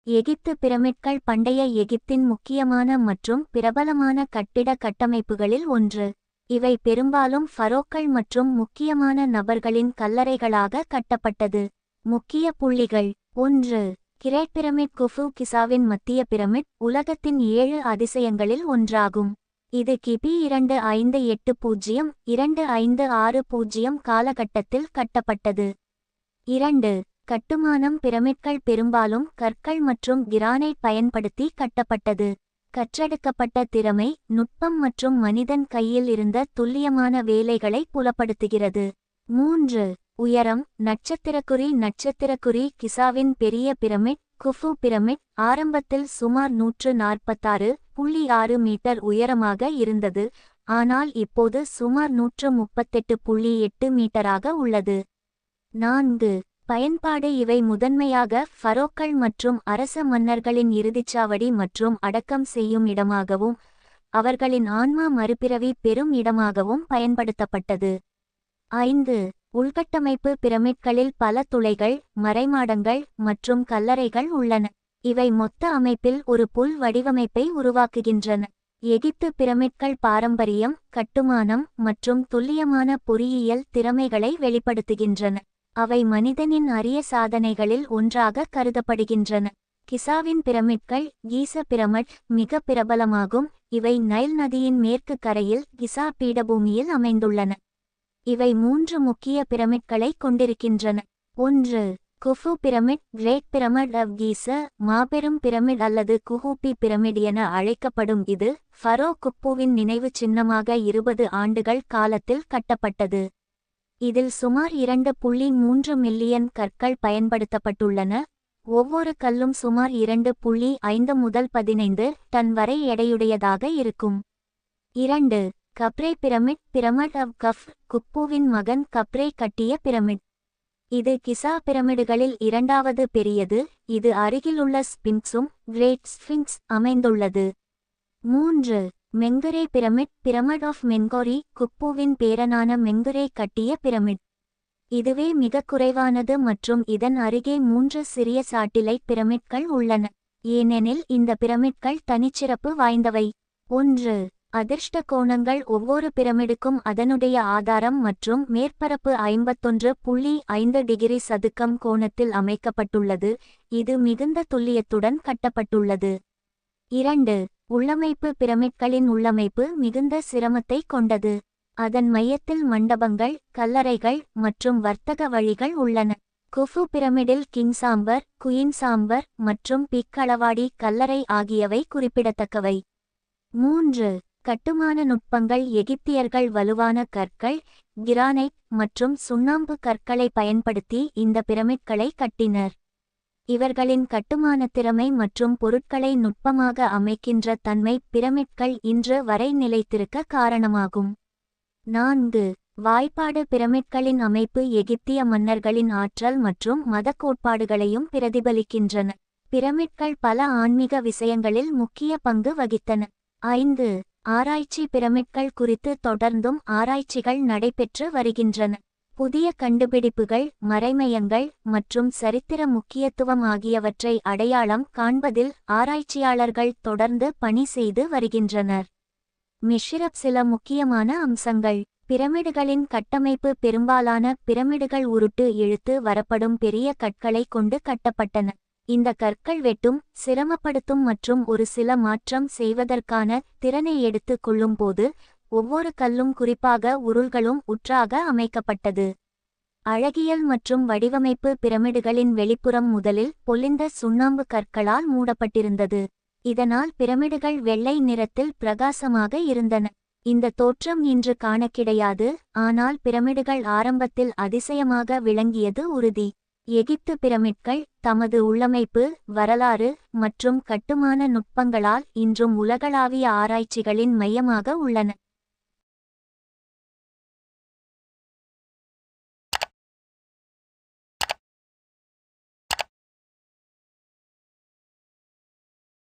எகிப்து பிரமிட்கள் பண்டைய எகிப்தின் முக்கியமான மற்றும் பிரபலமான கட்டிட கட்டமைப்புகளில் ஒன்று. இவை பெரும்பாலும் ஃபரோக்கள் மற்றும் முக்கியமான நபர்களின் கல்லறைகளாக கட்டப்பட்டது. முக்கிய புள்ளிகள். 1. கிரேட் பிரமிட் குஃபு கிசாவின் மத்திய பிரமிட் உலகத்தின் 7 அதிசயங்களில் ஒன்றாகும். இது கிபி 2580-2560 காலகட்டத்தில் கட்டப்பட்டது. 2. கட்டுமானம் பிரமிட்கள் பெரும்பாலும் கற்கள் மற்றும் கிரானைட் பயன்படுத்தி கட்டப்பட்டது. கற்றெடுக்கப்பட்ட திறமை, நுட்பம் மற்றும் மனிதன் கையில் இருந்த துல்லியமான வேலைகளை புலப்படுத்துகிறது. 3. உயரம். நட்சத்திரக்குறி கிசாவின் பெரிய பிரமிட் குஃபு பிரமிட் ஆரம்பத்தில் சுமார் 146.6 மீட்டர் உயரமாக இருந்தது, ஆனால் இப்போது சுமார் 138.8 மீட்டராக உள்ளது. 4. பயன்பாடு. இவை முதன்மையாக ஃபரோக்கள் மற்றும் அரச மன்னர்களின் இறுதிச்சாவடி மற்றும் அடக்கம் செய்யும் இடமாகவும் அவர்களின் ஆன்மா மறுபிறவி பெறும் இடமாகவும் பயன்படுத்தப்பட்டது. 5. உள்கட்டமைப்பு. பிரமிட்களில் பல துளைகள், மறைமாடங்கள் மற்றும் கல்லறைகள் உள்ளன. இவை மொத்த அமைப்பில் ஒரு புல் வடிவமைப்பை உருவாக்குகின்றன. எகிப்து பிரமிட்கள் பாரம்பரியம், கட்டுமானம் மற்றும் துல்லியமான பொறியியல் திறமைகளை வெளிப்படுத்துகின்றன. அவை மனிதனின் அரிய சாதனைகளில் ஒன்றாக கருதப்படுகின்றன. கிசாவின் பிரமிட்கள் கீச பிரமிட் மிக பிரபலமாகும். இவை நைல் நதியின் மேற்கு கரையில் கிசா பீடபூமியில் அமைந்துள்ளன. இவை 3 முக்கிய பிரமிட்களை கொண்டிருக்கின்றன. 1. குஃபு பிரமிட் கிரேட் பிரமிட் ஆஃப் கீச மாபெரும் பிரமிட் அல்லது குஹூபி பிரமிட் என அழைக்கப்படும். இது ஃபரோ குப்புவின் நினைவு சின்னமாக 20 ஆண்டுகள் காலத்தில் கட்டப்பட்டது. இதில் சுமார் 2.3 மில்லியன் கற்கள் பயன்படுத்தப்பட்டுள்ளன. ஒவ்வொரு கல்லும் சுமார் 2.5 முதல் 15 டன் வரை எடையுடையதாக இருக்கும். 2. கப்ரே பிரமிட் பிரமிட் ஆஃப் கஃப் குப்புவின் மகன் கப்ரே கட்டிய பிரமிட். இது கிசா பிரமிடுகளில் இரண்டாவது பெரியது. இது அருகிலுள்ள ஸ்பிங்க்ஸும் கிரேட் ஸ்பிங்க்ஸ் அமைந்துள்ளது. 3. மெங்குரே பிரமிட் பிரமிட் ஆஃப் மென்கோரி குப்புவின் பேரனான மெங்குரே கட்டிய பிரமிட். இதுவே மிக குறைவானது மற்றும் இதன் அருகே 3 சிறிய சாட்டிலைட் பிரமிட்கள் உள்ளன, ஏனெனில் இந்த பிரமிட்கள் தனிச்சிறப்பு வாய்ந்தவை. 1. அதிர்ஷ்ட கோணங்கள். ஒவ்வொரு பிரமிடுக்கும் அதனுடைய ஆதாரம் மற்றும் மேற்பரப்பு 51.5 டிகிரி சதுக்கம் கோணத்தில் அமைக்கப்பட்டுள்ளது. இது மிகுந்த துல்லியத்துடன் கட்டப்பட்டுள்ளது. 2. உள்ளமைப்பு. பிரமிட்களின் உள்ளமைப்பு மிகுந்த சிரமத்தை கொண்டது. அதன் மையத்தில் மண்டபங்கள், கல்லறைகள் மற்றும் வர்த்தக வழிகள் உள்ளன. குஃபு பிரமிடில் கிங் சாம்பர், குயின் சாம்பர் மற்றும் பிக்களவாடி கல்லறை ஆகியவை குறிப்பிடத்தக்கவை. 3. கட்டுமான நுட்பங்கள். எகிப்தியர்கள் வலுவான கற்கள், கிரானைட் மற்றும் சுண்ணாம்பு கற்களை பயன்படுத்தி இந்த பிரமிட்களை கட்டினர். இவர்களின் கட்டுமான திறமை மற்றும் பொருட்களை நுட்பமாக அமைக்கின்ற தன்மை பிரமிட்கள் இன்று வரை நிலைத்திருக்க காரணமாகும். 4. வாய்ப்பாடு. பிரமிட்களின் அமைப்பு எகிப்திய மன்னர்களின் ஆற்றல் மற்றும் மத கோட்பாடுகளையும் பிரதிபலிக்கின்றன. பிரமிட்கள் பல ஆன்மீக விஷயங்களில் முக்கிய பங்கு வகித்தன. 5. ஆராய்ச்சி. பிரமிட்கள் குறித்து தொடர்ந்தும் ஆராய்ச்சிகள் நடைபெற்று வருகின்றன. புதிய கண்டுபிடிப்புகள், மறைமையங்கள் மற்றும் சரித்திர முக்கியத்துவம் ஆகியவற்றை அடையாளம் காண்பதில் ஆராய்ச்சியாளர்கள் தொடர்ந்து பணி செய்து வருகின்றனர். மிஷ்ரப். சில முக்கியமான அம்சங்கள். பிரமிடுகளின் கட்டமைப்பு. பெரும்பாலான பிரமிடுகள் உருட்டு இழுத்து வரப்படும் பெரிய கற்களை கொண்டு கட்டப்பட்டன. இந்த கற்கள் வெட்டும், சிரமப்படுத்தும் மற்றும் ஒரு சில மாற்றம் செய்வதற்கான திறனை எடுத்து கொள்ளும்போது ஒவ்வொரு கல்லும் குறிப்பாக உருள்களும் உற்றாக அமைக்கப்பட்டது. அழகியல் மற்றும் வடிவமைப்பு. பிரமிடுகளின் வெளிப்புறம் முதலில் பொலிந்த சுண்ணாம்பு கற்களால் மூடப்பட்டிருந்தது. இதனால் பிரமிடுகள் வெள்ளை நிறத்தில் பிரகாசமாக இருந்தன. இந்த தோற்றம் இன்று காண கிடையாது, ஆனால் பிரமிடுகள் ஆரம்பத்தில் அதிசயமாக விளங்கியது உறுதி. எகிப்து பிரமிட்கள் தமது உள்ளமைப்பு, வரலாறு மற்றும் கட்டுமான நுட்பங்களால் இன்றும் உலகளாவிய ஆராய்ச்சிகளின் மையமாக உள்ளன.